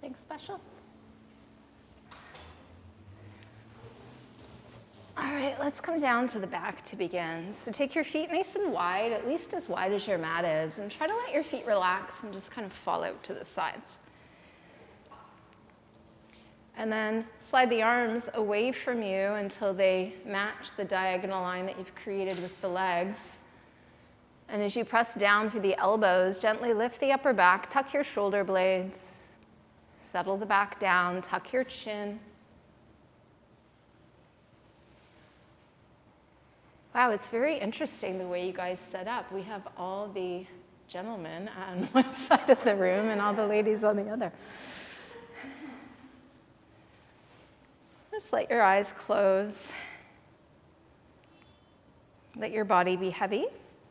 Nothing special. All right, let's come down to the back to begin. So take your feet nice and wide, at least as wide as your mat is, and try to let your feet relax and just kind of fall out to the sides. And then slide the arms away from you until they match the diagonal line that you've created with the legs. And as you press down through the elbows, gently lift the upper back, tuck your shoulder blades, settle the back down, tuck your chin. Wow, it's very interesting the way you guys set up. We have all the gentlemen on one side of the room and all the ladies on the other. Just let your eyes close. Let your body be heavy.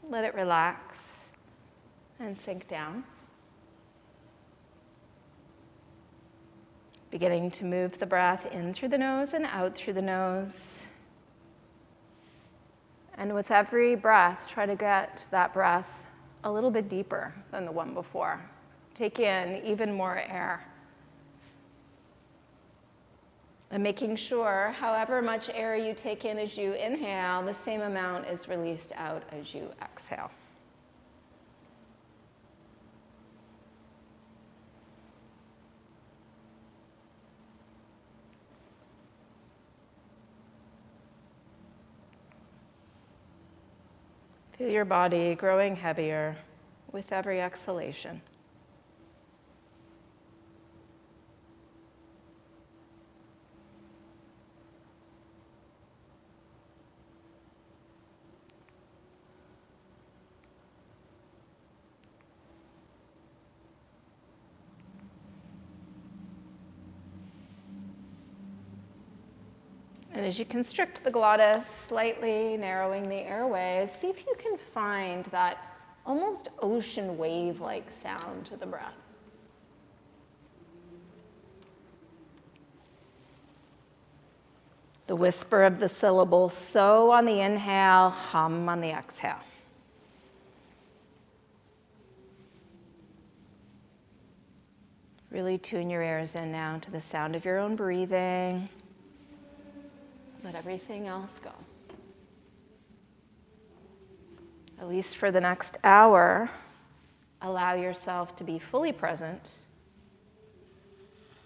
Let it relax and sink down. Beginning to move the breath in through the nose and out through the nose. And with every breath, try to get that breath a little bit deeper than the one before. Take in even more air. And making sure, however much air you take in as you inhale, the same amount is released out as you exhale. Feel your body growing heavier with every exhalation. And as you constrict the glottis, slightly narrowing the airways, see if you can find that almost ocean wave-like sound to the breath. The whisper of the syllable so on the inhale, hum on the exhale. Really tune your ears in now to the sound of your own breathing. Let everything else go. At least for the next hour, allow yourself to be fully present,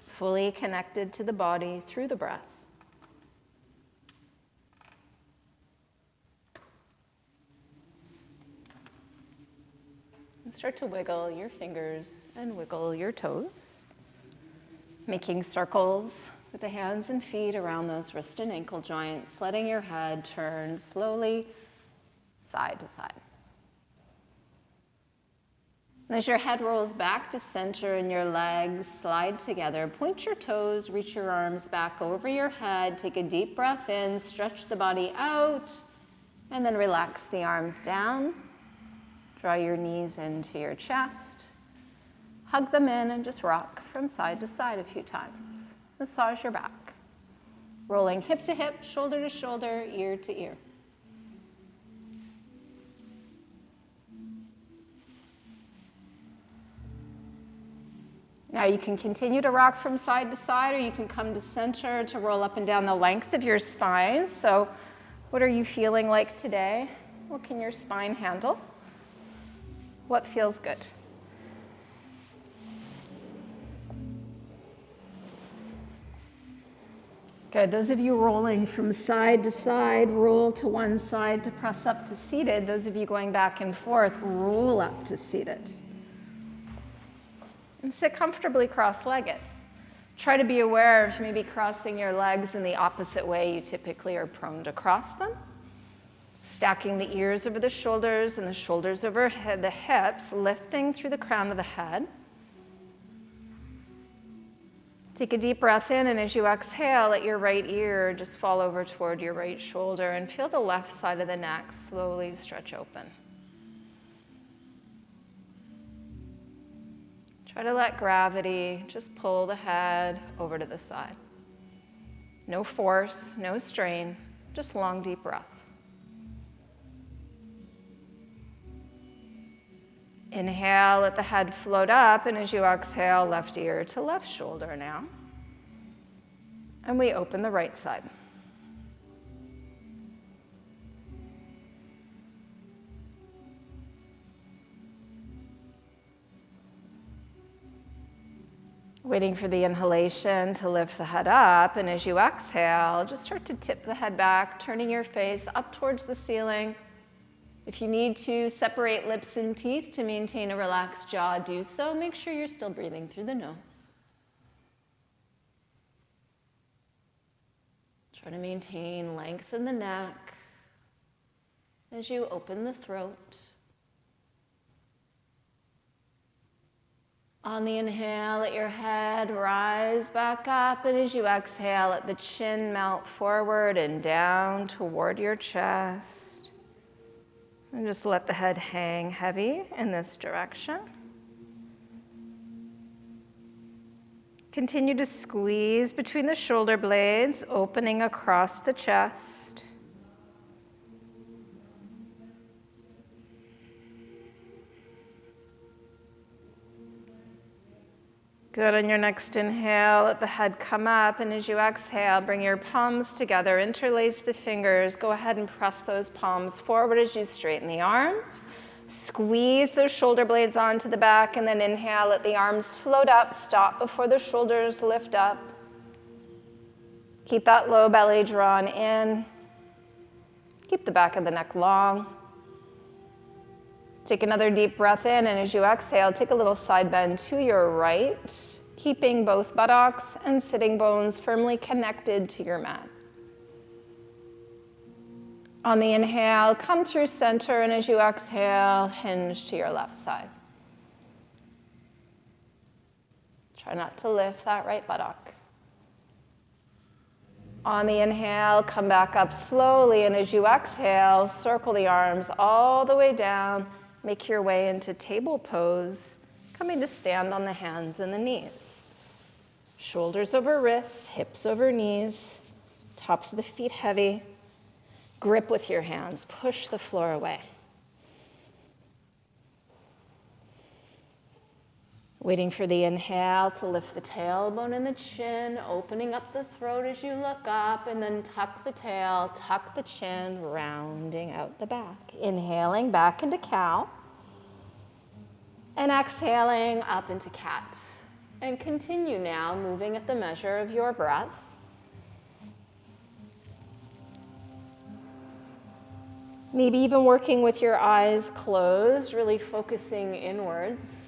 fully connected to the body through the breath. And start to wiggle your fingers and wiggle your toes, making circles with the hands and feet around those wrist and ankle joints, letting your head turn slowly side to side. And as your head rolls back to center and your legs slide together, point your toes, reach your arms back over your head, take a deep breath in, stretch the body out, and then relax the arms down. Draw your knees into your chest. Hug them in and just rock from side to side a few times. Massage your back. Rolling hip to hip, shoulder to shoulder, ear to ear. Now you can continue to rock from side to side, or you can come to center to roll up and down the length of your spine. So what are you feeling like today? What can your spine handle? What feels good? Good. Those of you rolling from side to side, roll to one side to press up to seated. Those of you going back and forth, roll up to seated. And sit comfortably cross-legged. Try to be aware of maybe crossing your legs in the opposite way you typically are prone to cross them. Stacking the ears over the shoulders and the shoulders over the hips, lifting through the crown of the head. Take a deep breath in, and as you exhale, let your right ear just fall over toward your right shoulder, and feel the left side of the neck slowly stretch open. Try to let gravity just pull the head over to the side. No force, no strain, just long, deep breath. Inhale, let the head float up, and as you exhale, left ear to left shoulder now. And we open the right side. Waiting for the inhalation to lift the head up, and as you exhale, just start to tip the head back, turning your face up towards the ceiling. If you need to separate lips and teeth to maintain a relaxed jaw, do so. Make sure you're still breathing through the nose. Try to maintain length in the neck as you open the throat. On the inhale, let your head rise back up, and as you exhale, let the chin melt forward and down toward your chest. And just let the head hang heavy in this direction. Continue to squeeze between the shoulder blades, opening across the chest. Good. On your next inhale, let the head come up, and as you exhale, bring your palms together, interlace the fingers. Go ahead and press those palms forward as you straighten the arms. Squeeze those shoulder blades onto the back, and then inhale, let the arms float up, stop before the shoulders lift up. Keep that low belly drawn in. Keep the back of the neck long. Take another deep breath in, and as you exhale, take a little side bend to your right, keeping both buttocks and sitting bones firmly connected to your mat. On the inhale, come through center, and as you exhale, hinge to your left side. Try not to lift that right buttock. On the inhale, come back up slowly, and as you exhale, circle the arms all the way down. Make your way into table pose, coming to stand on the hands and the knees. Shoulders over wrists, hips over knees, tops of the feet heavy. Grip with your hands, push the floor away. Waiting for the inhale to lift the tailbone and the chin, opening up the throat as you look up, and then tuck the tail, tuck the chin, rounding out the back. Inhaling back into cow, and exhaling up into cat. And continue now, moving at the measure of your breath. Maybe even working with your eyes closed, really focusing inwards.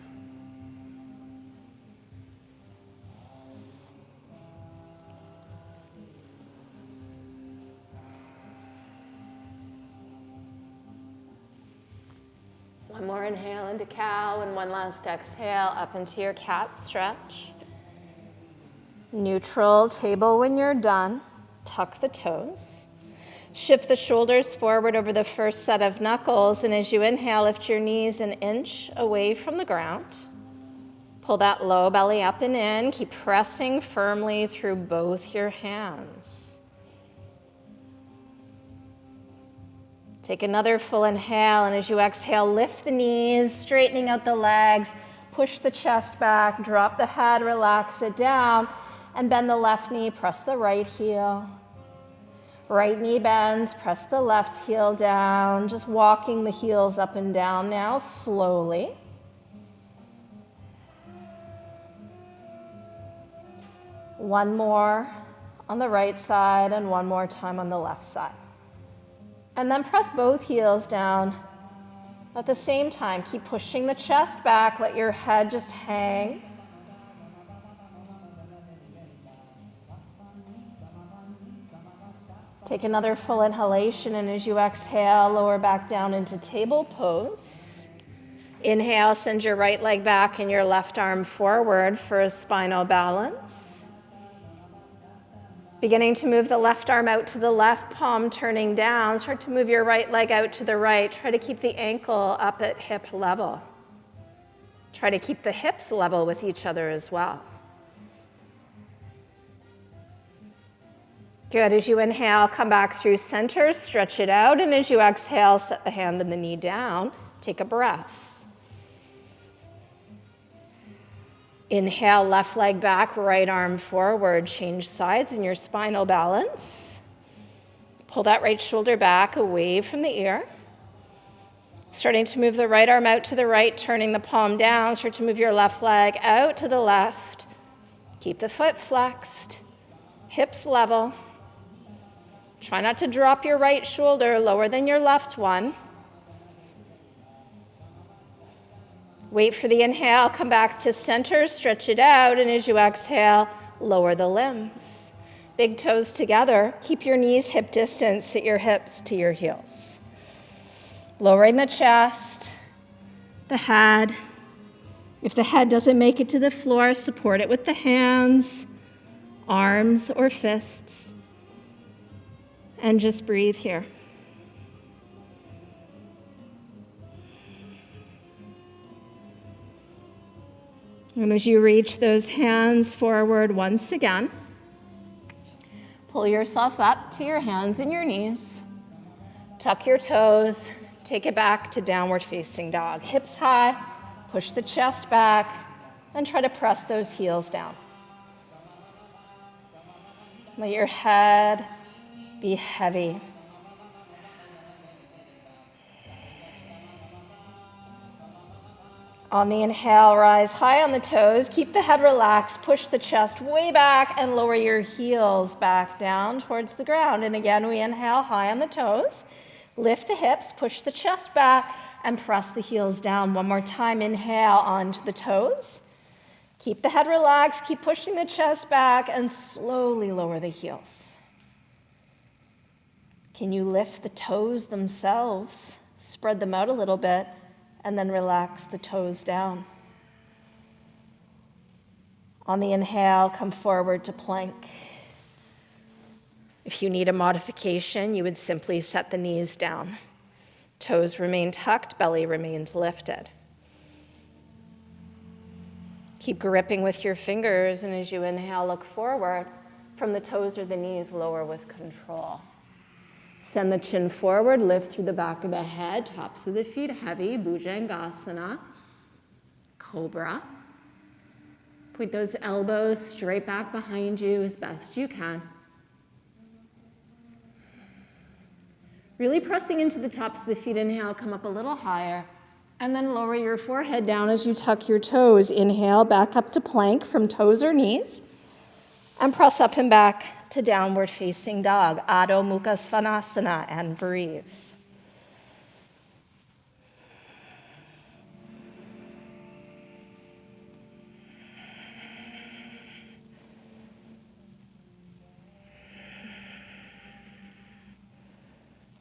One more inhale into cow, and one last exhale up into your cat stretch. Neutral table when you're done. Tuck the toes. Shift the shoulders forward over the first set of knuckles, and as you inhale, lift your knees an inch away from the ground. Pull that low belly up and in. Keep pressing firmly through both your hands. Take another full inhale, and as you exhale, lift the knees, straightening out the legs, push the chest back, drop the head, relax it down, and bend the left knee, press the right heel. Right knee bends, press the left heel down, just walking the heels up and down now, slowly. One more on the right side, and one more time on the left side. And then press both heels down. At the same time, keep pushing the chest back, let your head just hang. Take another full inhalation, and as you exhale, lower back down into table pose. Inhale, send your right leg back and your left arm forward for a spinal balance. Beginning to move the left arm out to the left, palm turning down. Start to move your right leg out to the right. Try to keep the ankle up at hip level. Try to keep the hips level with each other as well. Good. As you inhale, come back through center, stretch it out, and as you exhale, set the hand and the knee down. Take a breath. Inhale, left leg back, right arm forward. Change sides in your spinal balance. Pull that right shoulder back away from the ear. Starting to move the right arm out to the right, turning the palm down. Start to move your left leg out to the left. Keep the foot flexed, hips level. Try not to drop your right shoulder lower than your left one. Wait for the inhale, come back to center, stretch it out, and as you exhale, lower the limbs. Big toes together, keep your knees hip distance, sit your hips to your heels. Lowering the chest, the head. If the head doesn't make it to the floor, support it with the hands, arms, or fists. And just breathe here. And as you reach those hands forward once again, pull yourself up to your hands and your knees. Tuck your toes. Take it back to downward facing dog. Hips high, push the chest back, and try to press those heels down. Let your head be heavy. On the inhale, rise high on the toes. Keep the head relaxed. Push the chest way back and lower your heels back down towards the ground. And again, we inhale high on the toes. Lift the hips, push the chest back, and press the heels down. One more time, inhale onto the toes. Keep the head relaxed. Keep pushing the chest back and slowly lower the heels. Can you lift the toes themselves? Spread them out a little bit. And then relax the toes down. On the inhale, come forward to plank. If you need a modification, you would simply set the knees down. Toes remain tucked, belly remains lifted. Keep gripping with your fingers, and as you inhale, look forward. From the toes or the knees, lower with control. Send the chin forward, lift through the back of the head, tops of the feet heavy, Bhujangasana, cobra. Point those elbows straight back behind you as best you can. Really pressing into the tops of the feet, inhale, come up a little higher, and then lower your forehead down as you tuck your toes. Inhale, back up to plank from toes or knees, and press up and back to downward facing dog, Adho, mukha, svanasana, and breathe.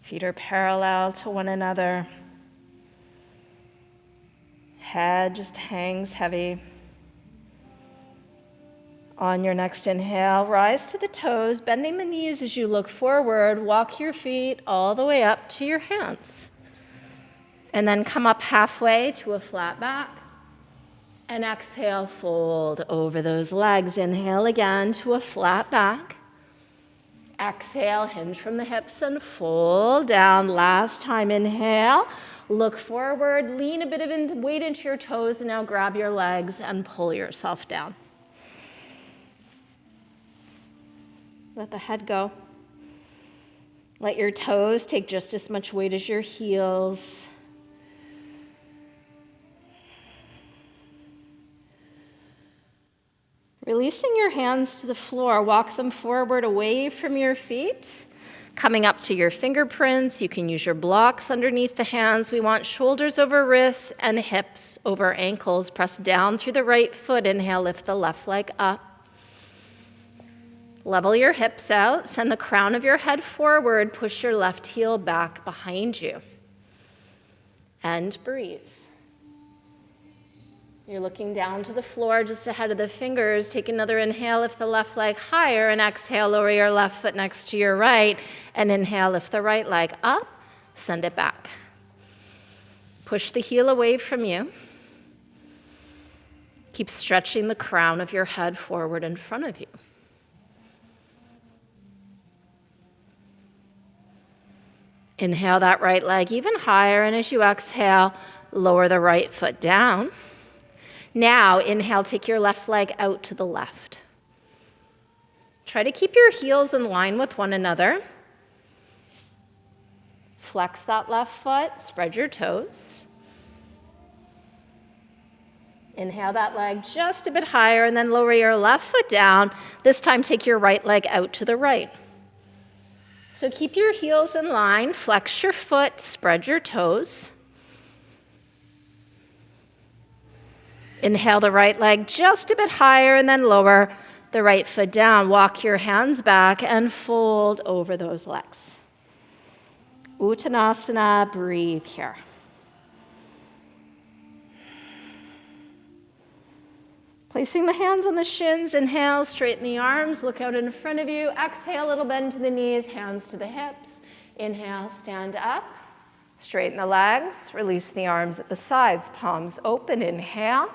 Feet are parallel to one another. Head just hangs heavy. On your next inhale, rise to the toes, bending the knees as you look forward. Walk your feet all the way up to your hands. And then come up halfway to a flat back. And exhale, fold over those legs. Inhale again to a flat back. Exhale, hinge from the hips and fold down. Last time, inhale. Look forward, lean a bit of weight into your toes, and now grab your legs and pull yourself down. Let the head go. Let your toes take just as much weight as your heels. Releasing your hands to the floor, walk them forward away from your feet. Coming up to your fingerprints, you can use your blocks underneath the hands. We want shoulders over wrists and hips over ankles. Press down through the right foot. Inhale, lift the left leg up. Level your hips out, send the crown of your head forward, push your left heel back behind you. And breathe. You're looking down to the floor just ahead of the fingers. Take another inhale, lift the left leg higher, and exhale, lower your left foot next to your right, and inhale, lift the right leg up, send it back. Push the heel away from you. Keep stretching the crown of your head forward in front of you. Inhale that right leg even higher, and as you exhale, lower the right foot down. Now, inhale, take your left leg out to the left. Try to keep your heels in line with one another. Flex that left foot, spread your toes. Inhale that leg just a bit higher and then lower your left foot down. This time take your right leg out to the right. So keep your heels in line, flex your foot, spread your toes. Inhale the right leg just a bit higher and then lower the right foot down. Walk your hands back and fold over those legs. Uttanasana, breathe here. Placing the hands on the shins, inhale, straighten the arms, look out in front of you. Exhale, little bend to the knees, hands to the hips. Inhale, stand up. Straighten the legs, release the arms at the sides, palms open, inhale.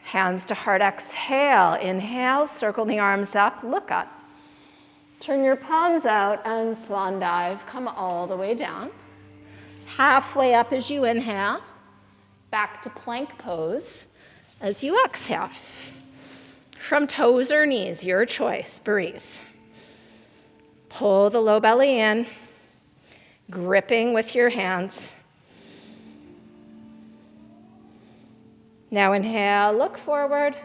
Hands to heart, exhale. Inhale, circle the arms up, look up. Turn your palms out and swan dive. Come all the way down. Halfway up as you inhale. Back to plank pose as you exhale. From toes or knees, your choice. Breathe. Pull the low belly in, gripping with your hands. Now inhale, look forward,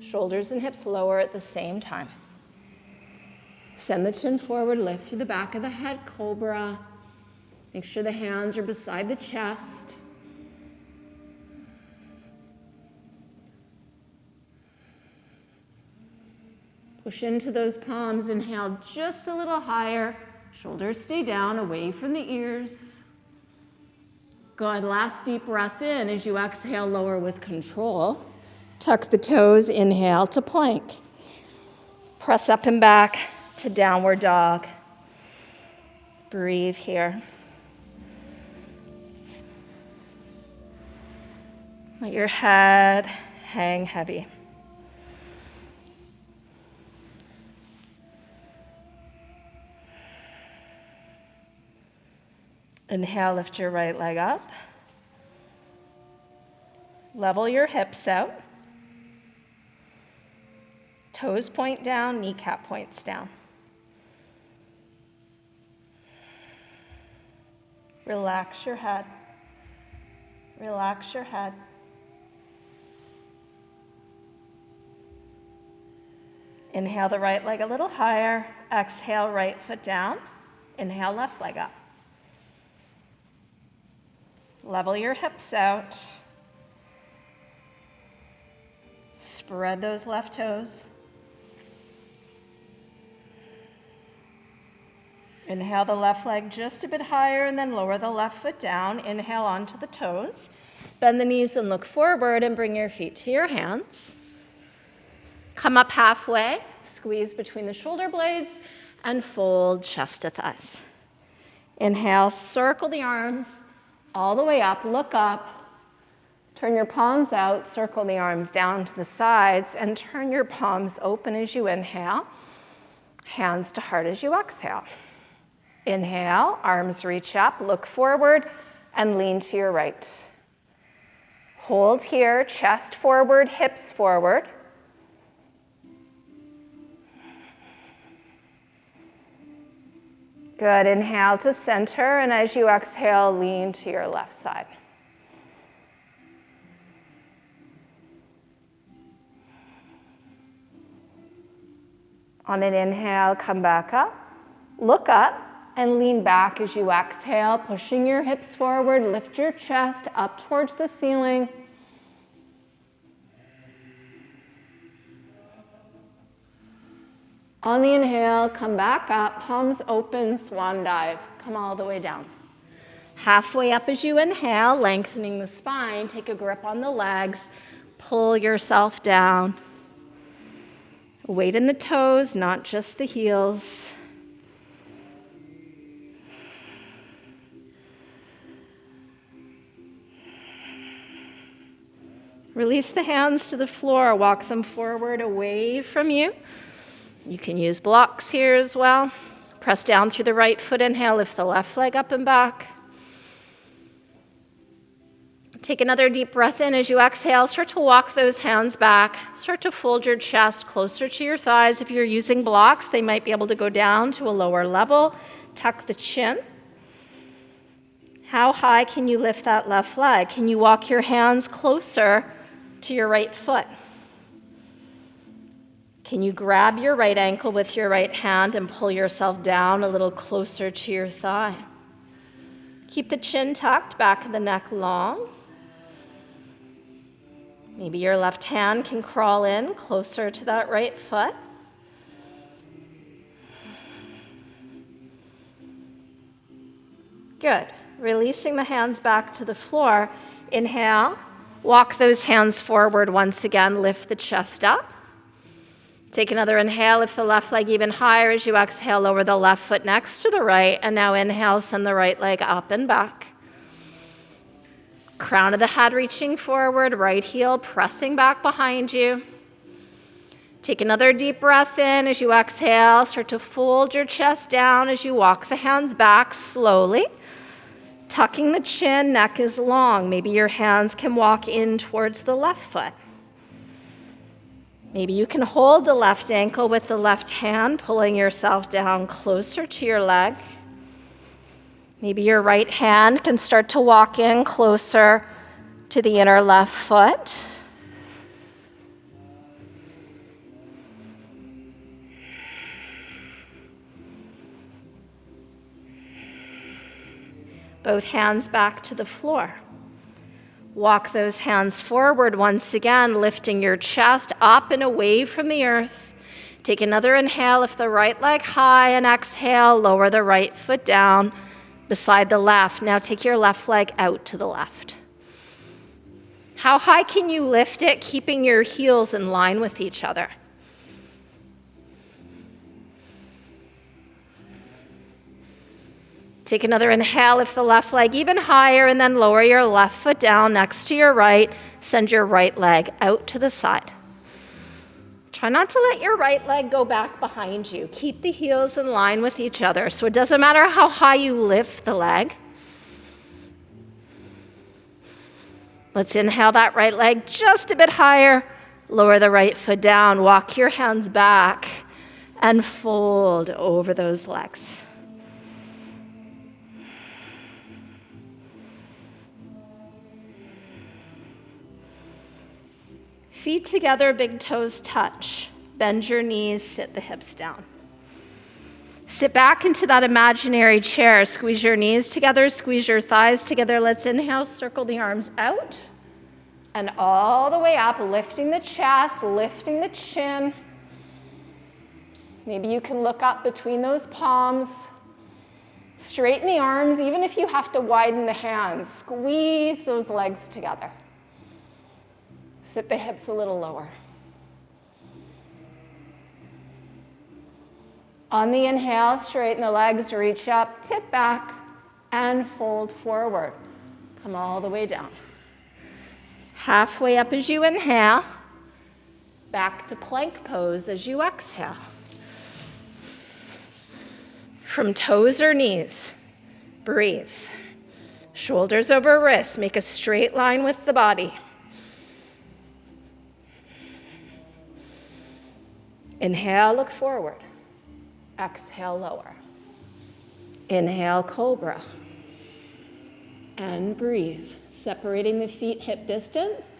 shoulders and hips lower at the same time. Send the chin forward, lift through the back of the head, cobra. Make sure the hands are beside the chest. Push into those palms, inhale just a little higher. Shoulders stay down, away from the ears. Good, last deep breath in. As you exhale, lower with control. Tuck the toes, inhale to plank. Press up and back to downward dog. Breathe here. Let your head hang heavy. Inhale, lift your right leg up. Level your hips out. Toes point down, kneecap points down. Relax your head. Relax your head. Inhale the right leg a little higher. Exhale, right foot down. Inhale, left leg up. Level your hips out. Spread those left toes. Inhale the left leg just a bit higher and then lower the left foot down. Inhale onto the toes. Bend the knees and look forward and bring your feet to your hands. Come up halfway, squeeze between the shoulder blades and fold chest to thighs. Inhale, circle the arms all the way up, look up. Turn your palms out, circle the arms down to the sides, and turn your palms open as you inhale. Hands to heart as you exhale. Inhale, arms reach up, look forward, and lean to your right. Hold here, chest forward, hips forward. Good, inhale to center, and as you exhale, lean to your left side. On an inhale, come back up, look up, and lean back as you exhale, pushing your hips forward, lift your chest up towards the ceiling. On the inhale, come back up, palms open, swan dive. Come all the way down. Halfway up as you inhale, lengthening the spine, take a grip on the legs, pull yourself down. Weight in the toes, not just the heels. Release the hands to the floor, walk them forward away from you. You can use blocks here as well. Press down through the right foot, inhale, lift the left leg up and back. Take another deep breath in. As you exhale, start to walk those hands back. Start to fold your chest closer to your thighs. If you're using blocks, they might be able to go down to a lower level. Tuck the chin. How high can you lift that left leg? Can you walk your hands closer to your right foot? Can you grab your right ankle with your right hand and pull yourself down a little closer to your thigh? Keep the chin tucked, back of the neck long. Maybe your left hand can crawl in closer to that right foot. Good. Releasing the hands back to the floor. Inhale. Walk those hands forward once again. Lift the chest up. Take another inhale. Lift the left leg even higher. As you exhale, lower the left foot next to the right. And now inhale, send the right leg up and back. Crown of the head reaching forward, right heel pressing back behind you. Take another deep breath in. As you exhale, start to fold your chest down as you walk the hands back slowly. Tucking the chin, neck is long. Maybe your hands can walk in towards the left foot. Maybe you can hold the left ankle with the left hand, pulling yourself down closer to your leg. Maybe your right hand can start to walk in closer to the inner left foot. Both hands back to the floor. Walk those hands forward once again, lifting your chest up and away from the earth. Take another inhale, lift the right leg high, and exhale, lower the right foot down beside the left. Now take your left leg out to the left. How high can you lift it, keeping your heels in line with each other? Take another inhale, lift the left leg even higher, and then lower your left foot down next to your right. Send your right leg out to the side. Try not to let your right leg go back behind you. Keep the heels in line with each other. So it doesn't matter how high you lift the leg. Let's inhale that right leg just a bit higher. Lower the right foot down. Walk your hands back and fold over those legs. Feet together, big toes touch. Bend your knees, sit the hips down. Sit back into that imaginary chair. Squeeze your knees together, squeeze your thighs together. Let's inhale, circle the arms out. And all the way up, lifting the chest, lifting the chin. Maybe you can look up between those palms. Straighten the arms, even if you have to widen the hands. Squeeze those legs together. Sit the hips a little lower. On the inhale, straighten the legs, reach up, tip back, and fold forward. Come all the way down. Halfway up as you inhale, back to plank pose as you exhale. From toes or knees, breathe. Shoulders over wrists, make a straight line with the body. Inhale, look forward. Exhale, lower. Inhale, cobra. And breathe. Separating the feet hip distance.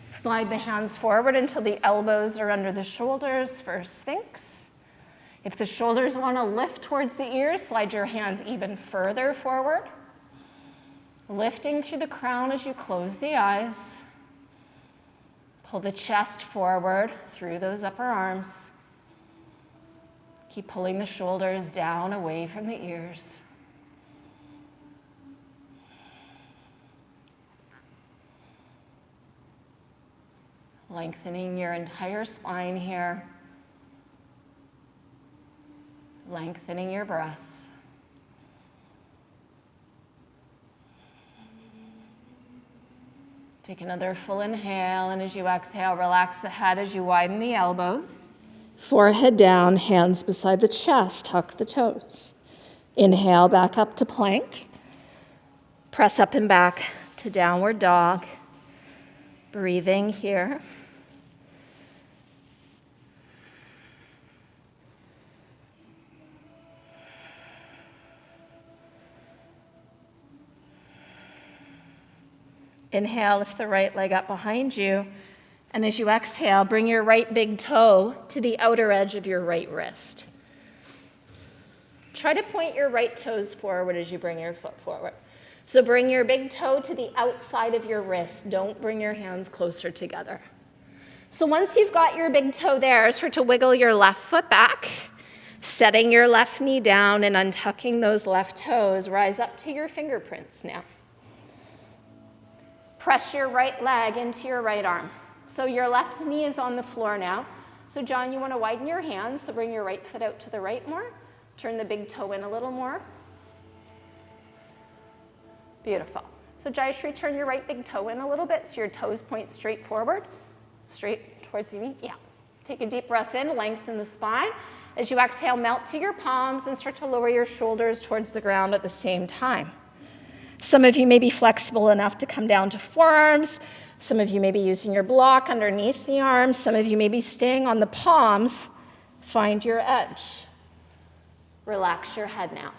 Slide the hands forward until the elbows are under the shoulders for Sphinx. If the shoulders want to lift towards the ears, slide your hands even further forward. Lifting through the crown as you close the eyes. Pull the chest forward through those upper arms. Keep pulling the shoulders down away from the ears. Lengthening your entire spine here. Lengthening your breath. Take another full inhale, and as you exhale, relax the head as you widen the elbows. Forehead down, hands beside the chest, tuck the toes. Inhale, back up to plank. Press up and back to downward dog. Breathing here. Inhale, lift the right leg up behind you. And as you exhale, bring your right big toe to the outer edge of your right wrist. Try to point your right toes forward as you bring your foot forward. So bring your big toe to the outside of your wrist. Don't bring your hands closer together. So once you've got your big toe there, start to wiggle your left foot back, setting your left knee down and untucking those left toes. Rise up to your fingerprints now. Press your right leg into your right arm. So your left knee is on the floor now. So John, you want to widen your hands, so bring your right foot out to the right more. Turn the big toe in a little more. Beautiful. So Jayashri, turn your right big toe in a little bit so your toes point straight forward, straight towards you. Yeah. Take a deep breath in, lengthen the spine. As you exhale, melt to your palms and start to lower your shoulders towards the ground at the same time. Some of you may be flexible enough to come down to forearms. Some of you may be using your block underneath the arms. Some of you may be staying on the palms. Find your edge. Relax your head now.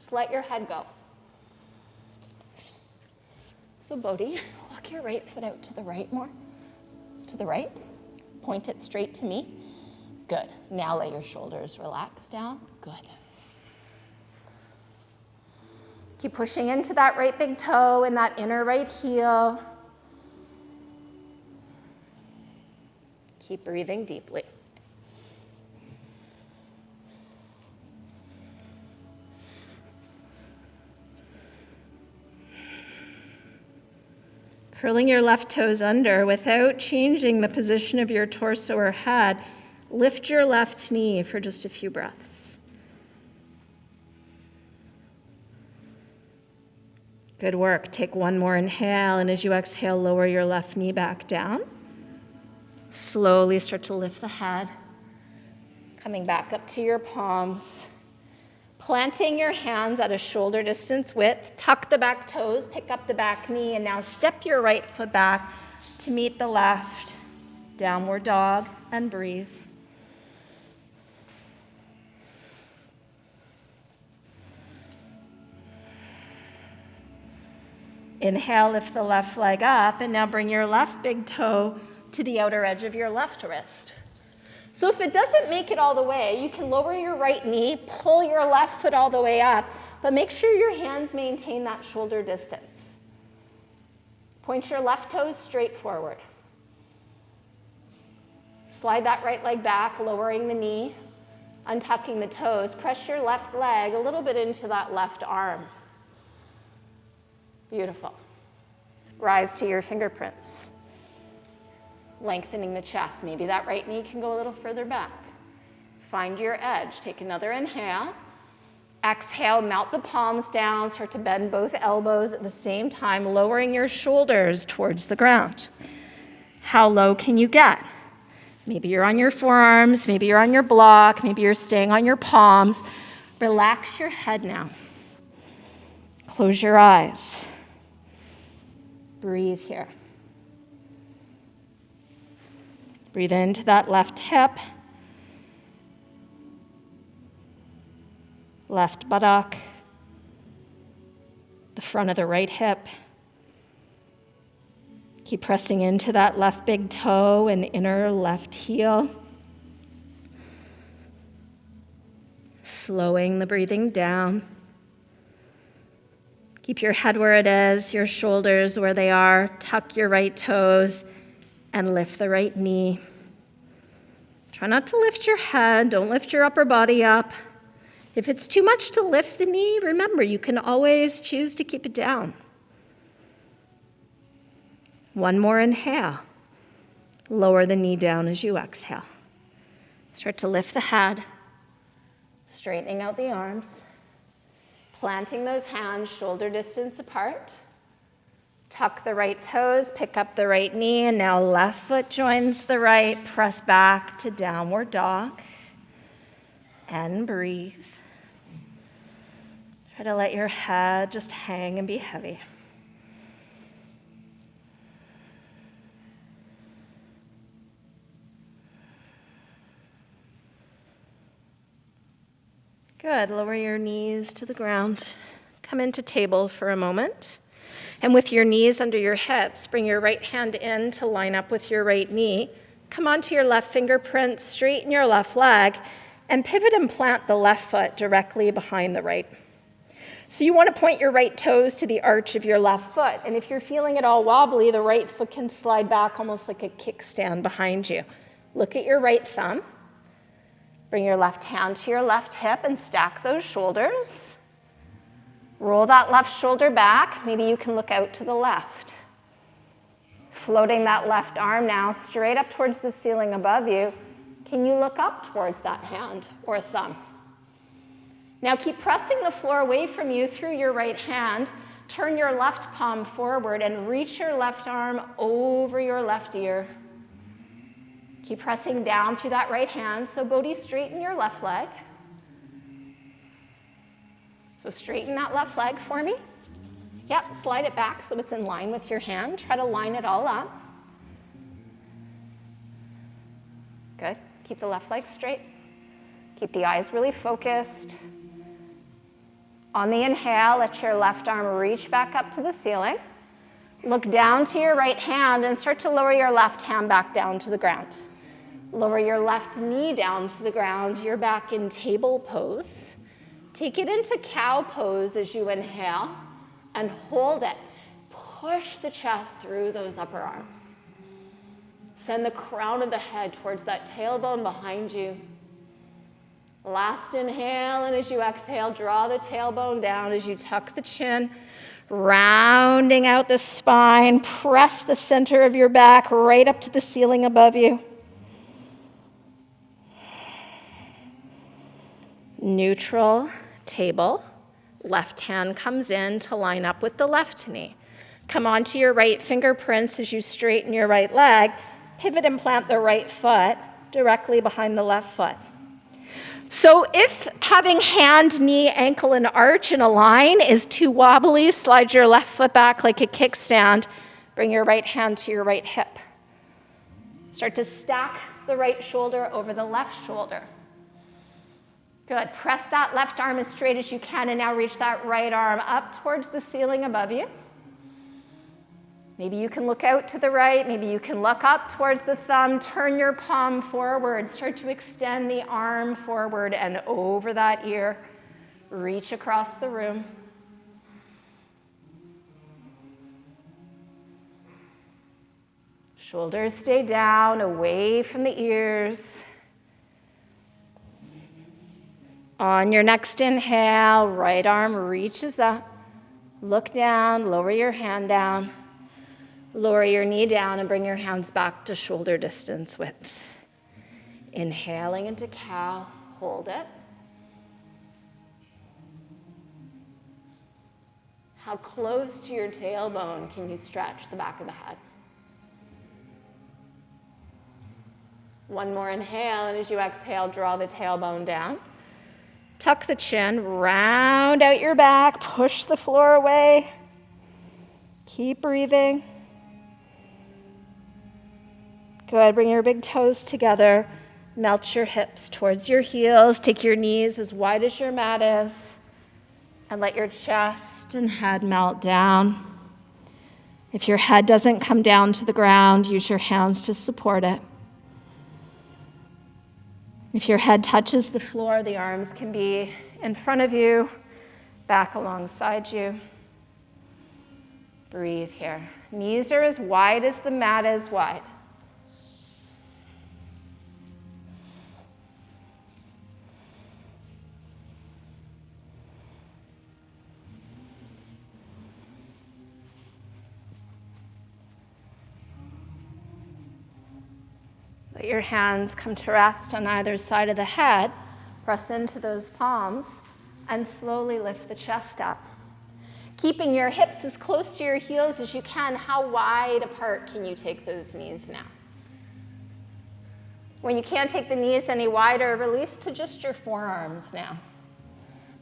Just let your head go. So Bodhi, walk your right foot out to the right more. To the right. Point it straight to me. Good. Now let your shoulders relax down. Good. Keep pushing into that right big toe and that inner right heel. Keep breathing deeply. Curling your left toes under without changing the position of your torso or head, lift your left knee for just a few breaths. Good work. Take one more inhale, and as you exhale, lower your left knee back down. Slowly start to lift the head, coming back up to your palms. Planting your hands at a shoulder distance width, tuck the back toes, pick up the back knee, and now step your right foot back to meet the left. Downward dog, and breathe. Inhale, lift the left leg up, and now bring your left big toe to the outer edge of your left wrist. So if it doesn't make it all the way, you can lower your right knee, pull your left foot all the way up, but make sure your hands maintain that shoulder distance. Point your left toes straight forward. Slide that right leg back, lowering the knee, untucking the toes. Press your left leg a little bit into that left arm. Beautiful. Rise to your fingerprints. Lengthening the chest. Maybe that right knee can go a little further back. Find your edge. Take another inhale. Exhale, melt the palms down. Start to bend both elbows at the same time, lowering your shoulders towards the ground. How low can you get? Maybe you're on your forearms. Maybe you're on your block. Maybe you're staying on your palms. Relax your head now. Close your eyes. Breathe here. Breathe into that left hip, left buttock, the front of the right hip. Keep pressing into that left big toe and inner left heel. Slowing the breathing down. Keep your head where it is, your shoulders where they are. Tuck your right toes and lift the right knee. Try not to lift your head. Don't lift your upper body up. If it's too much to lift the knee, remember, you can always choose to keep it down. One more inhale. Lower the knee down as you exhale. Start to lift the head, straightening out the arms. Planting those hands shoulder distance apart. Tuck the right toes, pick up the right knee, and now left foot joins the right. Press back to downward dog. And breathe. Try to let your head just hang and be heavy. Good. Lower your knees to the ground. Come into table for a moment. And with your knees under your hips, bring your right hand in to line up with your right knee. Come onto your left fingerprint, straighten your left leg, and pivot and plant the left foot directly behind the right. So you want to point your right toes to the arch of your left foot. And if you're feeling it all wobbly, the right foot can slide back almost like a kickstand behind you. Look at your right thumb. Bring your left hand to your left hip and stack those shoulders. Roll that left shoulder back. Maybe you can look out to the left. Floating that left arm now straight up towards the ceiling above you. Can you look up towards that hand or thumb? Now keep pressing the floor away from you through your right hand. Turn your left palm forward and reach your left arm over your left ear. Keep pressing down through that right hand. So Bodhi, straighten your left leg. So straighten that left leg for me. Yep, slide it back so it's in line with your hand. Try to line it all up. Good. Keep the left leg straight. Keep the eyes really focused. On the inhale, let your left arm reach back up to the ceiling. Look down to your right hand and start to lower your left hand back down to the ground. Lower your left knee down to the ground. You're back in table pose. Take it into cow pose as you inhale and hold it. Push the chest through those upper arms. Send the crown of the head towards that tailbone behind you. Last inhale, and as you exhale, draw the tailbone down as you tuck the chin, rounding out the spine. Press the center of your back right up to the ceiling above you. Neutral table. Left hand comes in to line up with the left knee. Come onto your right fingerprints as you straighten your right leg. Pivot and plant the right foot directly behind the left foot. So if having hand, knee, ankle, and arch in a line is too wobbly, slide your left foot back like a kickstand. Bring your right hand to your right hip. Start to stack the right shoulder over the left shoulder. Good. Press that left arm as straight as you can, and now reach that right arm up towards the ceiling above you. Maybe you can look out to the right. Maybe you can look up towards the thumb. Turn your palm forward. Start to extend the arm forward and over that ear. Reach across the room. Shoulders stay down, away from the ears. On your next inhale, right arm reaches up. Look down, lower your hand down. Lower your knee down and bring your hands back to shoulder distance width. Inhaling into cow, hold it. How close to your tailbone can you stretch the back of the head? One more inhale, and as you exhale, draw the tailbone down. Tuck the chin, round out your back, push the floor away. Keep breathing. Good, bring your big toes together. Melt your hips towards your heels. Take your knees as wide as your mat is. And let your chest and head melt down. If your head doesn't come down to the ground, use your hands to support it. If your head touches the floor, the arms can be in front of you, back alongside you. Breathe here. Knees are as wide as the mat is wide. Let your hands come to rest on either side of the head. Press into those palms and slowly lift the chest up. Keeping your hips as close to your heels as you can, how wide apart can you take those knees now? When you can't take the knees any wider, release to just your forearms now.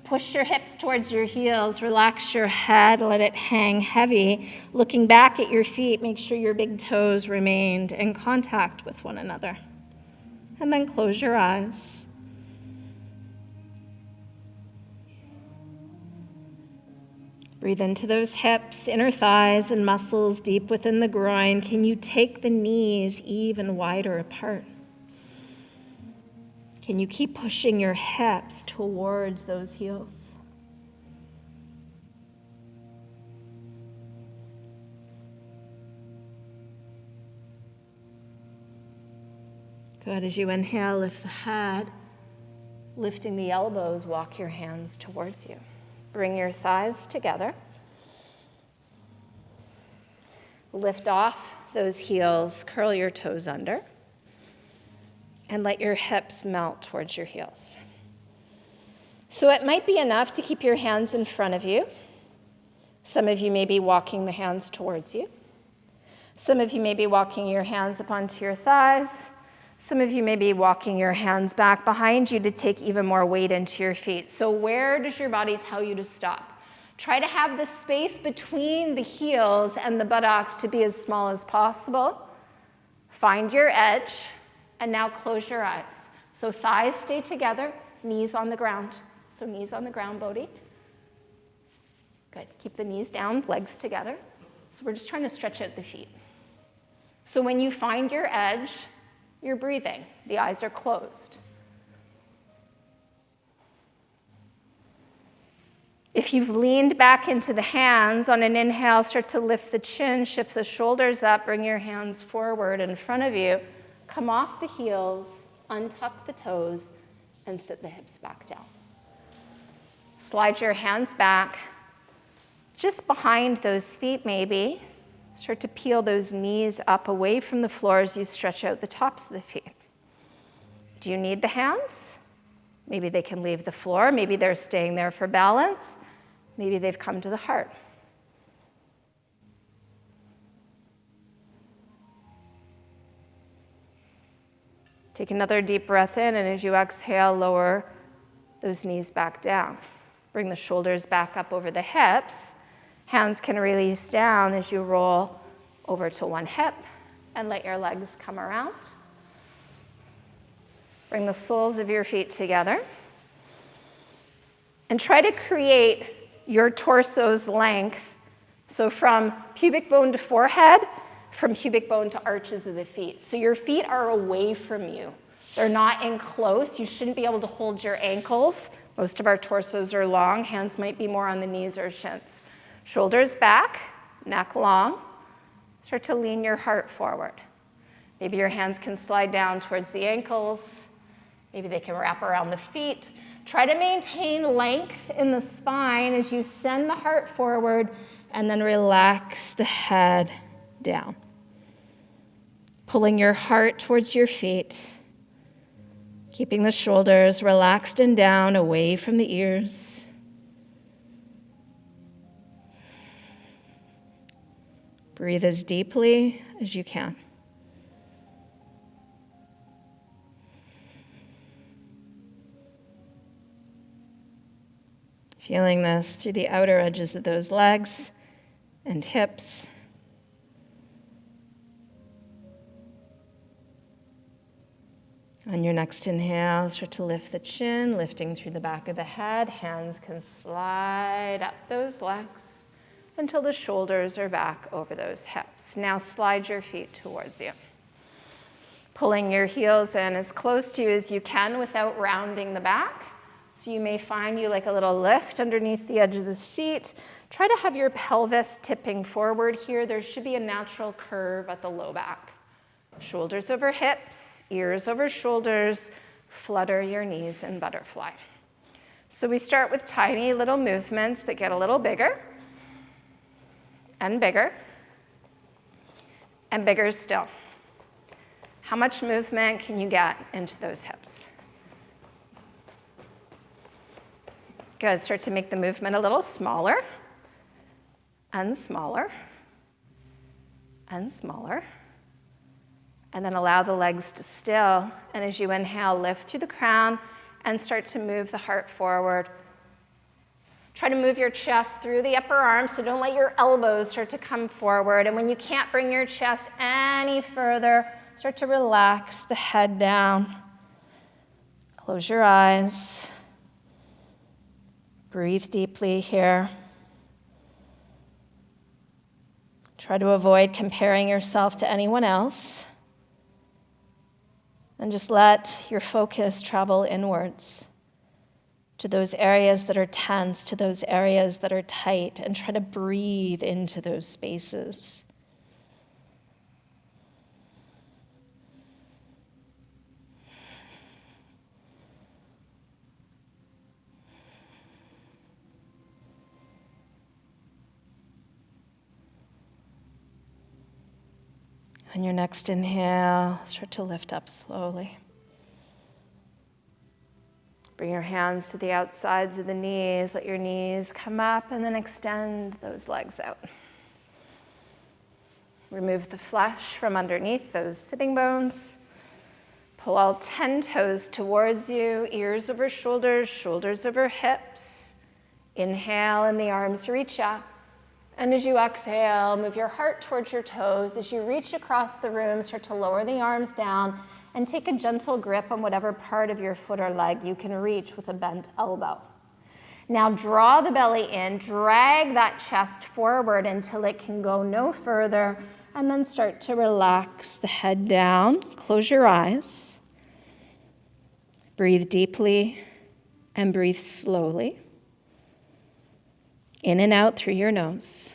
Push your hips towards your heels, relax your head, let it hang heavy. Looking back at your feet, make sure your big toes remained in contact with one another. And then close your eyes. Breathe into those hips, inner thighs, and muscles deep within the groin. Can you take the knees even wider apart? Can you keep pushing your hips towards those heels? Good. As you inhale, lift the head. Lifting the elbows, walk your hands towards you. Bring your thighs together. Lift off those heels, curl your toes under, and let your hips melt towards your heels. So it might be enough to keep your hands in front of you. Some of you may be walking the hands towards you. Some of you may be walking your hands up onto your thighs. Some of you may be walking your hands back behind you to take even more weight into your feet. So where does your body tell you to stop? Try to have the space between the heels and the buttocks to be as small as possible. Find your edge, and now close your eyes. So thighs stay together, knees on the ground. So knees on the ground, Bodhi. Good. Keep the knees down, legs together. So we're just trying to stretch out the feet. So when you find your edge, you're breathing. The eyes are closed. If you've leaned back into the hands, on an inhale, start to lift the chin, shift the shoulders up, bring your hands forward in front of you. Come off the heels, untuck the toes, and sit the hips back down. Slide your hands back, just behind those feet maybe. Start to peel those knees up away from the floor as you stretch out the tops of the feet. Do you need the hands? Maybe they can leave the floor. Maybe they're staying there for balance. Maybe they've come to the heart. Take another deep breath in, and as you exhale, lower those knees back down. Bring the shoulders back up over the hips. Hands can release down as you roll over to one hip and let your legs come around. Bring the soles of your feet together. And try to create your torso's length. So from pubic bone to forehead, from pubic bone to arches of the feet. So your feet are away from you. They're not in close. You shouldn't be able to hold your ankles. Most of our torsos are long. Hands might be more on the knees or shins. Shoulders back, neck long. Start to lean your heart forward. Maybe your hands can slide down towards the ankles. Maybe they can wrap around the feet. Try to maintain length in the spine as you send the heart forward and then relax the head down. Pulling your heart towards your feet. Keeping the shoulders relaxed and down away from the ears. Breathe as deeply as you can. Feeling this through the outer edges of those legs and hips. On your next inhale, start to lift the chin, lifting through the back of the head. Hands can slide up those legs until the shoulders are back over those hips. Now slide your feet towards you. Pulling your heels in as close to you as you can without rounding the back. So you may find you like a little lift underneath the edge of the seat. Try to have your pelvis tipping forward here. There should be a natural curve at the low back. Shoulders over hips, ears over shoulders. Flutter your knees in butterfly. So we start with tiny little movements that get a little bigger. And bigger, and bigger still. How much movement can you get into those hips? Good, start to make the movement a little smaller, and smaller, and smaller. And then allow the legs to still, and as you inhale, lift through the crown, and start to move the heart forward. Try to move your chest through the upper arms, so don't let your elbows start to come forward. And when you can't bring your chest any further, start to relax the head down. Close your eyes. Breathe deeply here. Try to avoid comparing yourself to anyone else. And just let your focus travel inwards to those areas that are tense, to those areas that are tight, and try to breathe into those spaces. On your next inhale, start to lift up slowly. Bring your hands to the outsides of the knees. Let your knees come up and then extend those legs out. Remove the flesh from underneath those sitting bones. Pull all 10 toes towards you, ears over shoulders, shoulders over hips. Inhale and the arms reach up. And as you exhale, move your heart towards your toes. As you reach across the room, start to lower the arms down and take a gentle grip on whatever part of your foot or leg you can reach with a bent elbow. Now draw the belly in, drag that chest forward until it can go no further, and then start to relax the head down. Close your eyes. Breathe deeply and breathe slowly. In and out through your nose.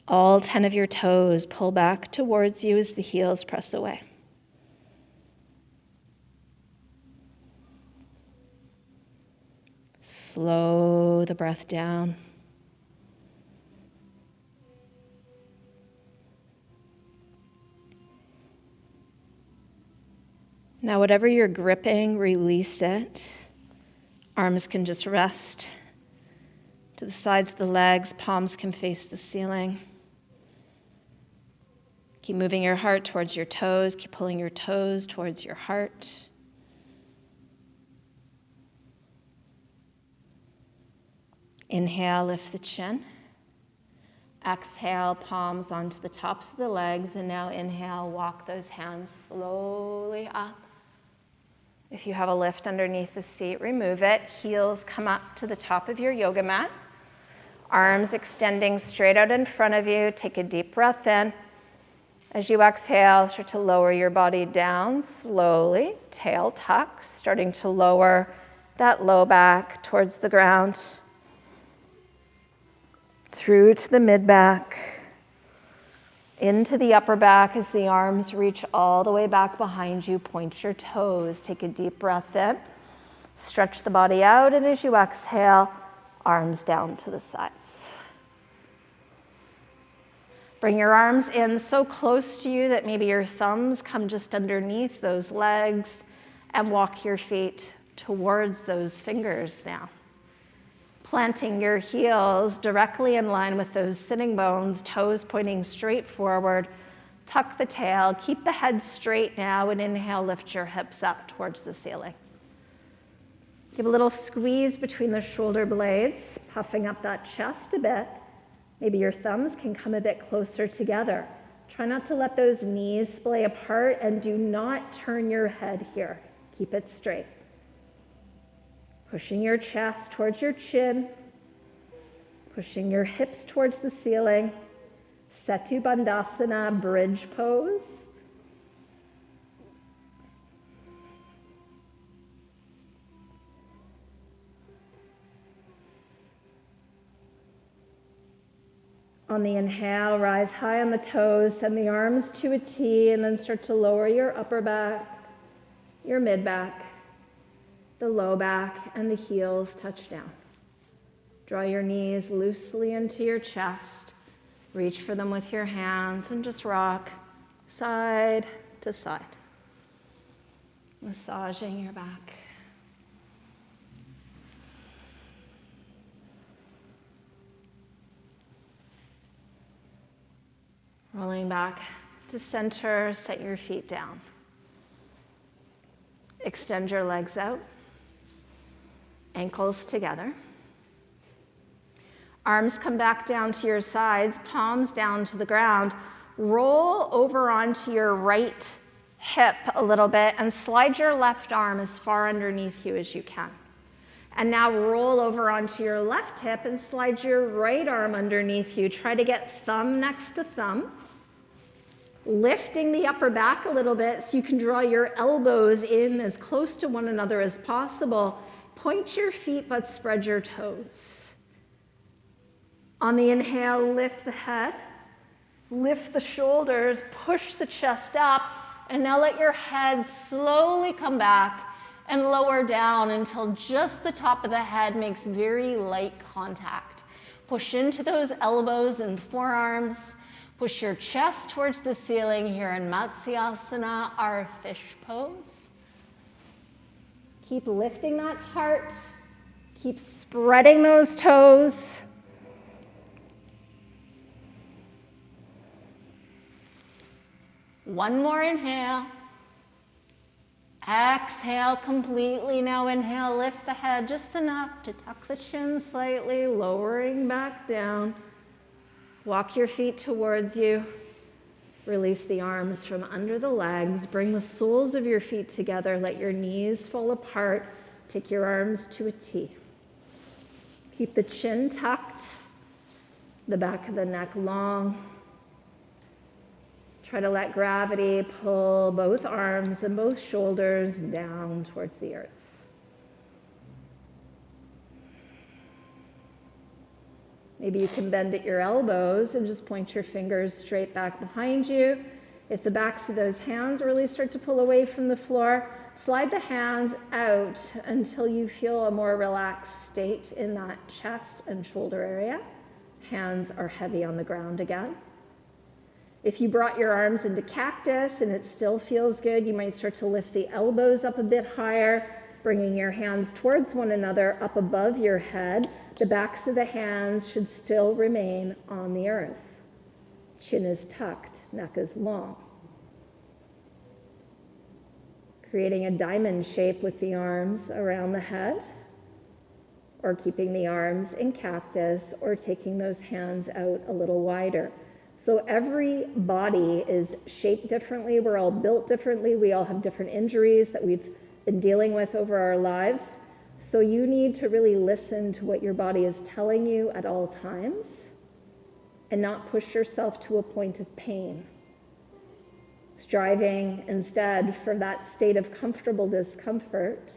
All 10 of your toes pull back towards you as the heels press away. Slow the breath down. Now, whatever you're gripping, release it. Arms can just rest to the sides of the legs. Palms can face the ceiling. Keep moving your heart towards your toes. Keep pulling your toes towards your heart. Inhale, lift the chin. Exhale, palms onto the tops of the legs. And now inhale, walk those hands slowly up. If you have a lift underneath the seat, remove it. Heels come up to the top of your yoga mat. Arms extending straight out in front of you. Take a deep breath in. As you exhale, start to lower your body down slowly. Tail tuck, starting to lower that low back towards the ground. Through to the mid-back. Into the upper back as the arms reach all the way back behind you. Point your toes. Take a deep breath in. Stretch the body out, and as you exhale, arms down to the sides. Bring your arms in so close to you that maybe your thumbs come just underneath those legs, and walk your feet towards those fingers now. Planting your heels directly in line with those sitting bones, toes pointing straight forward. Tuck the tail, keep the head straight now, and inhale, lift your hips up towards the ceiling. Give a little squeeze between the shoulder blades, puffing up that chest a bit. Maybe your thumbs can come a bit closer together. Try not to let those knees splay apart, and do not turn your head here. Keep it straight. Pushing your chest towards your chin, pushing your hips towards the ceiling. Setu Bandhasana, bridge pose. On the inhale, rise high on the toes, send the arms to a T, and then start to lower your upper back, your mid back, the low back, and the heels touch down. Draw your knees loosely into your chest. Reach for them with your hands and just rock side to side, massaging your back. Rolling back to center, set your feet down. Extend your legs out. Ankles together. Arms come back down to your sides, palms down to the ground. Roll over onto your right hip a little bit and slide your left arm as far underneath you as you can. And now roll over onto your left hip and slide your right arm underneath you. Try to get thumb next to thumb. Lifting the upper back a little bit so you can draw your elbows in as close to one another as possible. Point your feet but spread your toes. On the inhale, lift the head. Lift the shoulders, push the chest up, and now let your head slowly come back and lower down until just the top of the head makes very light contact. Push into those elbows and forearms. Push your chest towards the ceiling here in Matsyasana, our fish pose. Keep lifting that heart. Keep spreading those toes. One more inhale. Exhale completely. Now inhale, lift the head just enough to tuck the chin slightly, lowering back down. Walk your feet towards you. Release the arms from under the legs. Bring the soles of your feet together. Let your knees fall apart. Take your arms to a T. Keep the chin tucked, the back of the neck long. Try to let gravity pull both arms and both shoulders down towards the earth. Maybe you can bend at your elbows and just point your fingers straight back behind you. If the backs of those hands really start to pull away from the floor, slide the hands out until you feel a more relaxed state in that chest and shoulder area. Hands are heavy on the ground again. If you brought your arms into cactus and it still feels good, you might start to lift the elbows up a bit higher, bringing your hands towards one another up above your head. The backs of the hands should still remain on the earth. Chin is tucked, neck is long. Creating a diamond shape with the arms around the head, or keeping the arms in cactus, or taking those hands out a little wider. So every body is shaped differently. We're all built differently. We all have different injuries that we've been dealing with over our lives. So you need to really listen to what your body is telling you at all times and not push yourself to a point of pain. Striving instead for that state of comfortable discomfort,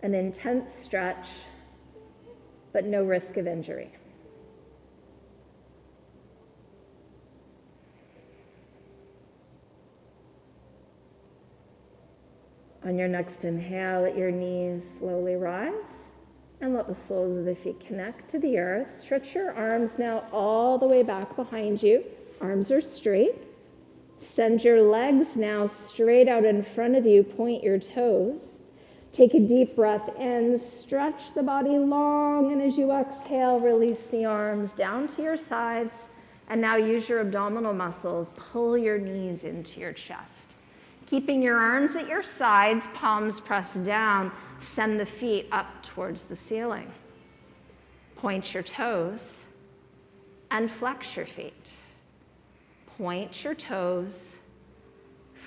an intense stretch, but no risk of injury. On your next inhale, let your knees slowly rise and let the soles of the feet connect to the earth. Stretch your arms now all the way back behind you. Arms are straight. Send your legs now straight out in front of you. Point your toes. Take a deep breath in. Stretch the body long, and as you exhale, release the arms down to your sides. And now use your abdominal muscles. Pull your knees into your chest. Keeping your arms at your sides, palms pressed down, send the feet up towards the ceiling. Point your toes and flex your feet. Point your toes,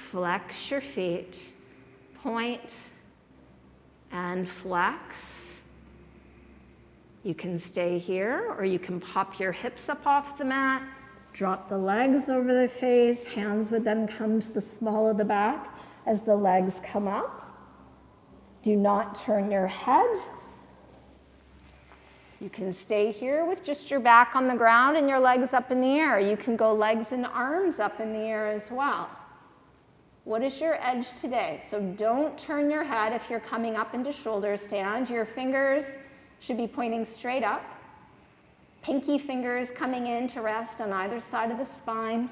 flex your feet, point and flex. You can stay here or you can pop your hips up off the mat. Drop the legs over the face. Hands would then come to the small of the back as the legs come up. Do not turn your head. You can stay here with just your back on the ground and your legs up in the air. You can go legs and arms up in the air as well. What is your edge today? So don't turn your head if you're coming up into shoulder stand. Your fingers should be pointing straight up. Pinky fingers coming in to rest on either side of the spine.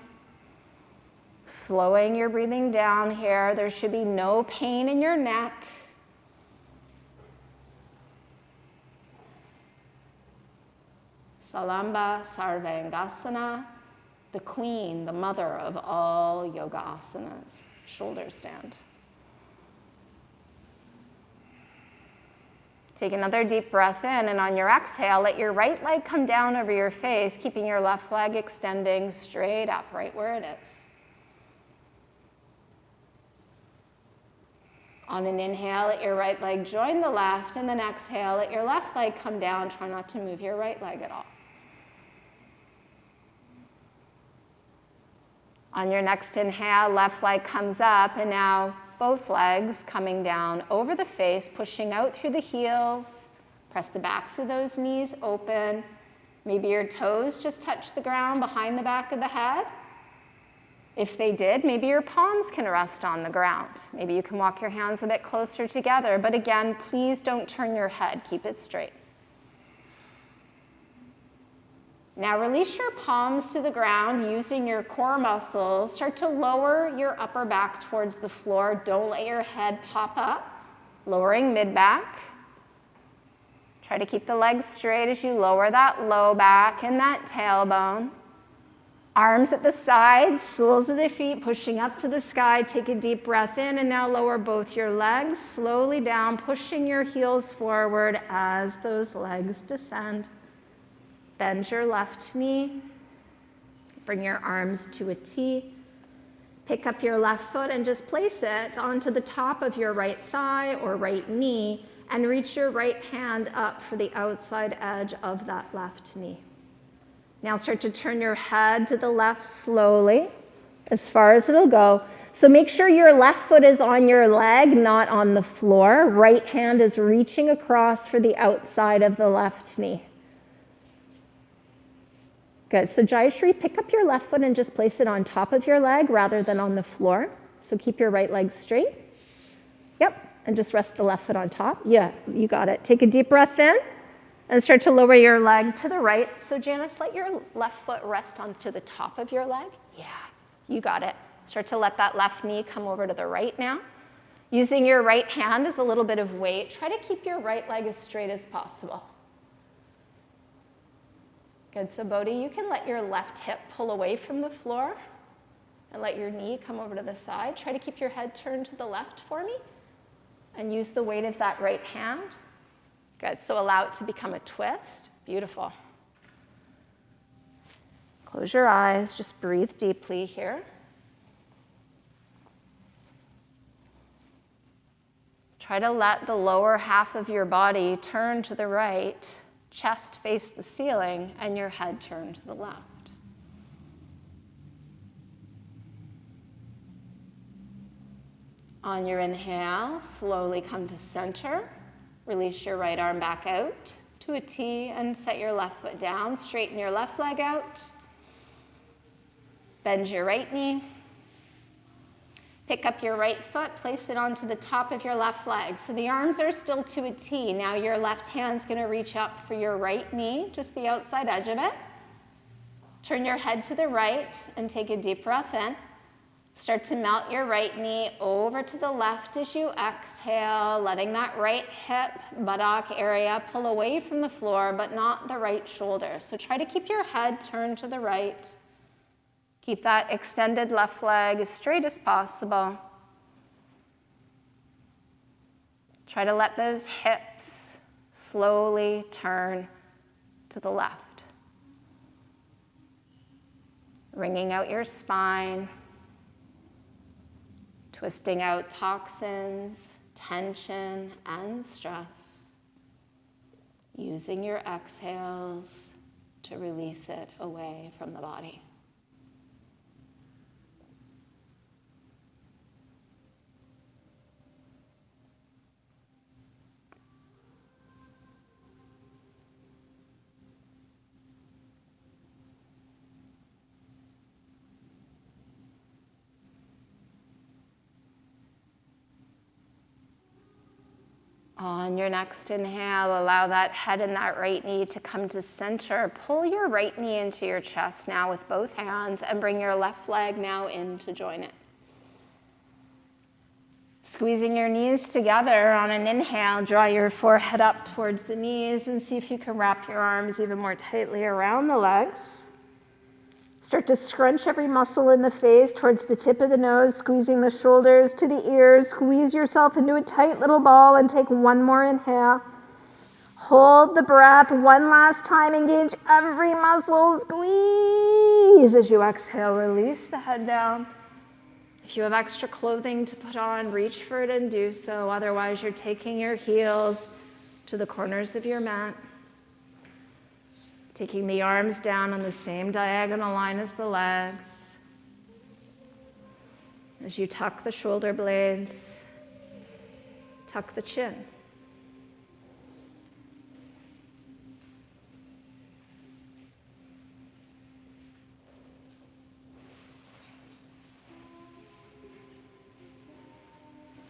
Slowing your breathing down here. There should be no pain in your neck. Salamba Sarvangasana, the queen, the mother of all yoga asanas, shoulder stand. Take another deep breath in, and on your exhale, let your right leg come down over your face, keeping your left leg extending straight up, right where it is. On an inhale, let your right leg join the left, and then exhale, let your left leg come down. Try not to move your right leg at all. On your next inhale, left leg comes up, and now both legs coming down over the face, pushing out through the heels. Press the backs of those knees open. Maybe your toes just touch the ground behind the back of the head. If they did, maybe your palms can rest on the ground. Maybe you can walk your hands a bit closer together, but again, please don't turn your head. Keep it straight. Now release your palms to the ground using your core muscles. Start to lower your upper back towards the floor. Don't let your head pop up. Lowering mid-back. Try to keep the legs straight as you lower that low back and that tailbone. Arms at the sides, soles of the feet pushing up to the sky. Take a deep breath in and now lower both your legs slowly down, pushing your heels forward as those legs descend. Bend your left knee. Bring your arms to a T. Pick up your left foot and just place it onto the top of your right thigh or right knee and reach your right hand up for the outside edge of that left knee. Now start to turn your head to the left slowly, as far as it'll go. So make sure your left foot is on your leg, not on the floor. Right hand is reaching across for the outside of the left knee. Good, so Jayashri, pick up your left foot and just place it on top of your leg rather than on the floor. So keep your right leg straight. Yep, and just rest the left foot on top. Yeah, you got it. Take a deep breath in. And start to lower your leg to the right. So Janice, let your left foot rest onto the top of your leg. Yeah, you got it. Start to let that left knee come over to the right now. Using your right hand as a little bit of weight, try to keep your right leg as straight as possible. Good, so Bodhi, you can let your left hip pull away from the floor and let your knee come over to the side. Try to keep your head turned to the left for me and use the weight of that right hand. Good, so allow it to become a twist. Beautiful. Close your eyes, just breathe deeply here. Try to let the lower half of your body turn to the right, chest face the ceiling, and your head turn to the left. On your inhale, slowly come to center. Release your right arm back out to a T and set your left foot down. Straighten your left leg out. Bend your right knee. Pick up your right foot, place it onto the top of your left leg. So the arms are still to a T. Now your left hand's gonna reach up for your right knee, just the outside edge of it. Turn your head to the right and take a deep breath in. Start to melt your right knee over to the left as you exhale, letting that right hip, buttock area pull away from the floor, but not the right shoulder. So try to keep your head turned to the right. Keep that extended left leg as straight as possible. Try to let those hips slowly turn to the left. Wringing out your spine. Twisting out toxins, tension, and stress. Using your exhales to release it away from the body. On your next inhale, allow that head and that right knee to come to center. Pull your right knee into your chest now with both hands and bring your left leg now in to join it. Squeezing your knees together on an inhale, draw your forehead up towards the knees and see if you can wrap your arms even more tightly around the legs. Start to scrunch every muscle in the face towards the tip of the nose, squeezing the shoulders to the ears. Squeeze yourself into a tight little ball and take one more inhale. Hold the breath one last time. Engage every muscle. Squeeze as you exhale. Release the head down. If you have extra clothing to put on, reach for it and do so. Otherwise, you're taking your heels to the corners of your mat, taking the arms down on the same diagonal line as the legs. As you tuck the shoulder blades, tuck the chin.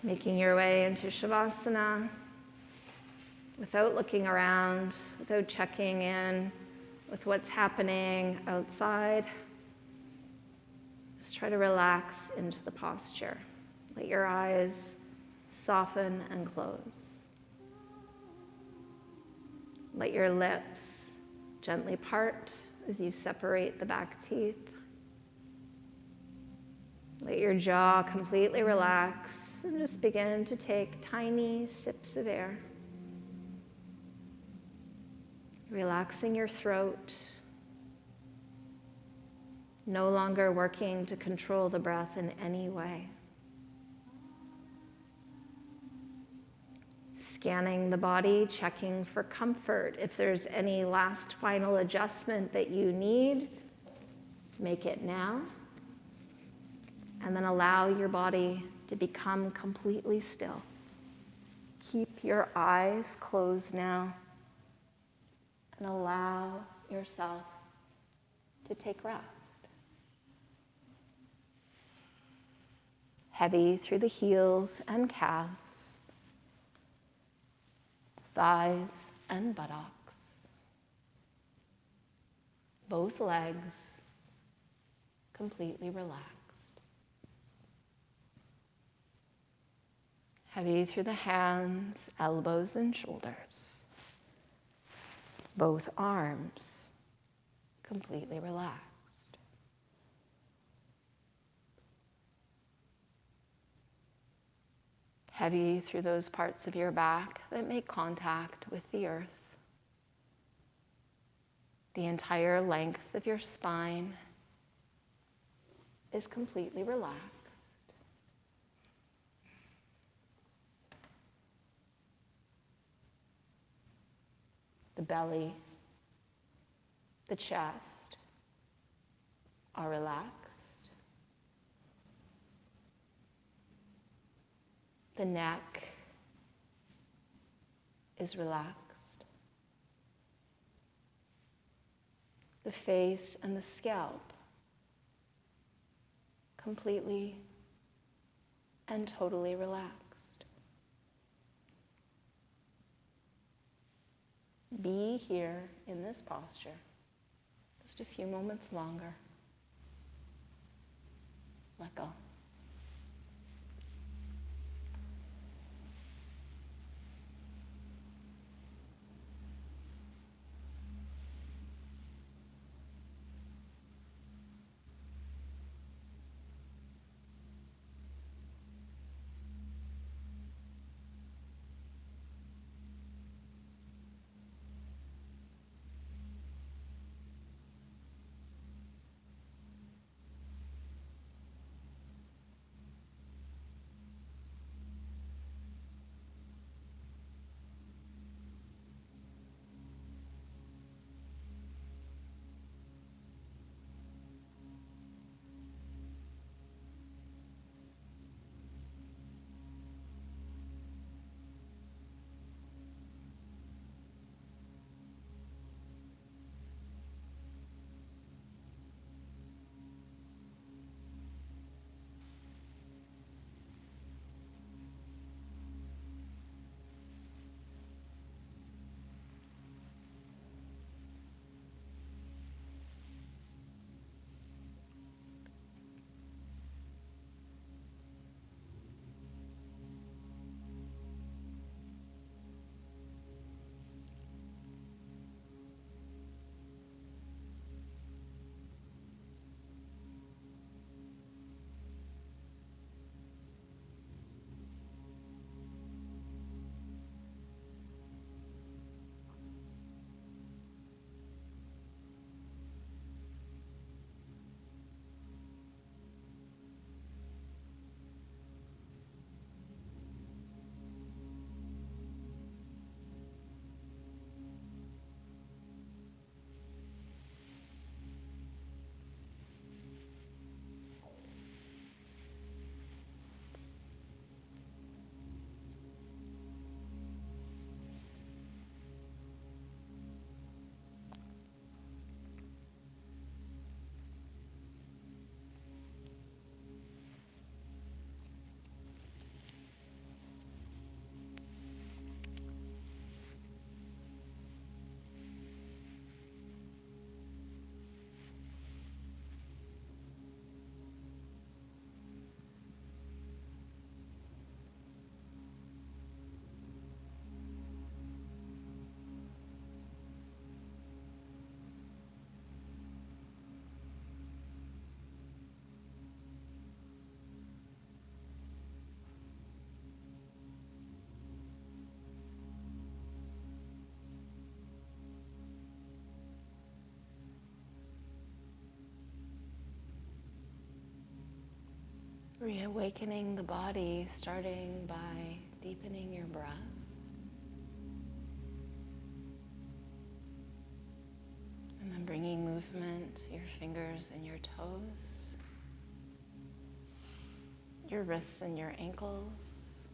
Making your way into Shavasana without looking around, without checking in with what's happening outside. Just try to relax into the posture. Let your eyes soften and close. Let your lips gently part as you separate the back teeth. Let your jaw completely relax and just begin to take tiny sips of air. Relaxing your throat, no longer working to control the breath in any way. Scanning the body, checking for comfort. If there's any last final adjustment that you need, make it now. And then allow your body to become completely still. Keep your eyes closed now and allow yourself to take rest. Heavy through the heels and calves, thighs and buttocks, both legs completely relaxed. Heavy through the hands, elbows, and shoulders. Both arms completely relaxed. Heavy through those parts of your back that make contact with the earth. The entire length of your spine is completely relaxed. The belly, the chest are relaxed. The neck is relaxed. The face and the scalp completely and totally relaxed. Be here in this posture just a few moments longer. Let go. Reawakening the body, starting by deepening your breath. And then bringing movement to your fingers and your toes, your wrists and your ankles.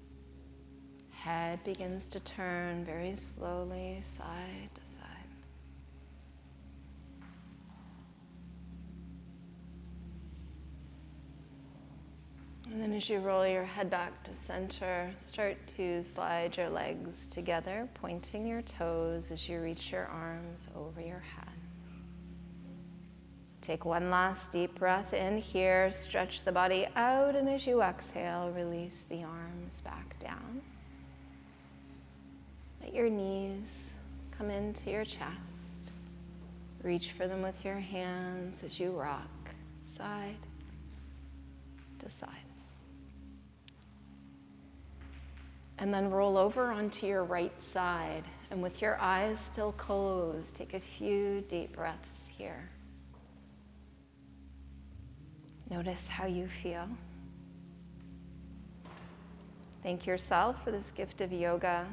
Head begins to turn very slowly, side to side. And then as you roll your head back to center, start to slide your legs together, pointing your toes as you reach your arms over your head. Take one last deep breath in here, stretch the body out, and as you exhale, release the arms back down. Let your knees come into your chest. Reach for them with your hands as you rock side to side. And then roll over onto your right side. And with your eyes still closed, take a few deep breaths here. Notice how you feel. Thank yourself for this gift of yoga.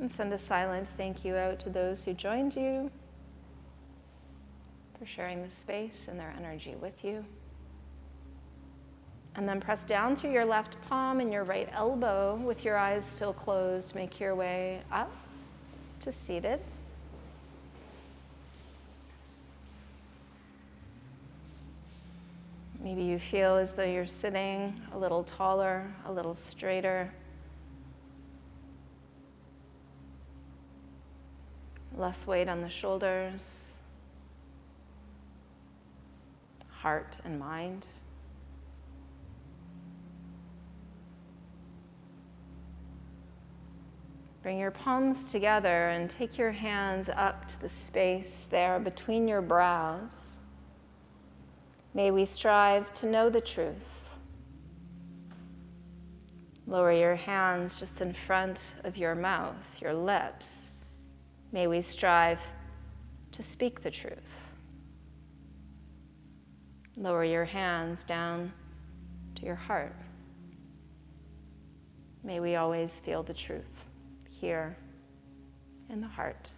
And send a silent thank you out to those who joined you, for sharing the space and their energy with you. And then press down through your left palm and your right elbow with your eyes still closed. Make your way up to seated. Maybe you feel as though you're sitting a little taller, a little straighter. Less weight on the shoulders, heart and mind. Bring your palms together and take your hands up to the space there between your brows. May we strive to know the truth. Lower your hands just in front of your mouth, your lips. May we strive to speak the truth. Lower your hands down to your heart. May we always feel the truth here in the heart.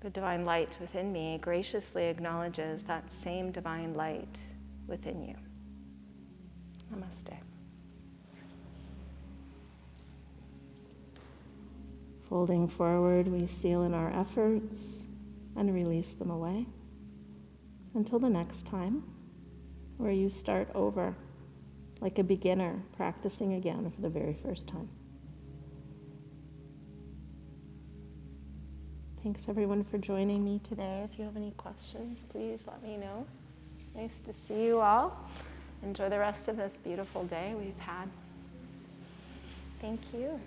The divine light within me graciously acknowledges that same divine light within you. Namaste. Folding forward, we seal in our efforts and release them away. Until the next time, where you start over like a beginner practicing again for the very first time. Thanks everyone for joining me today. If you have any questions, please let me know. Nice to see you all. Enjoy the rest of this beautiful day we've had. Thank you.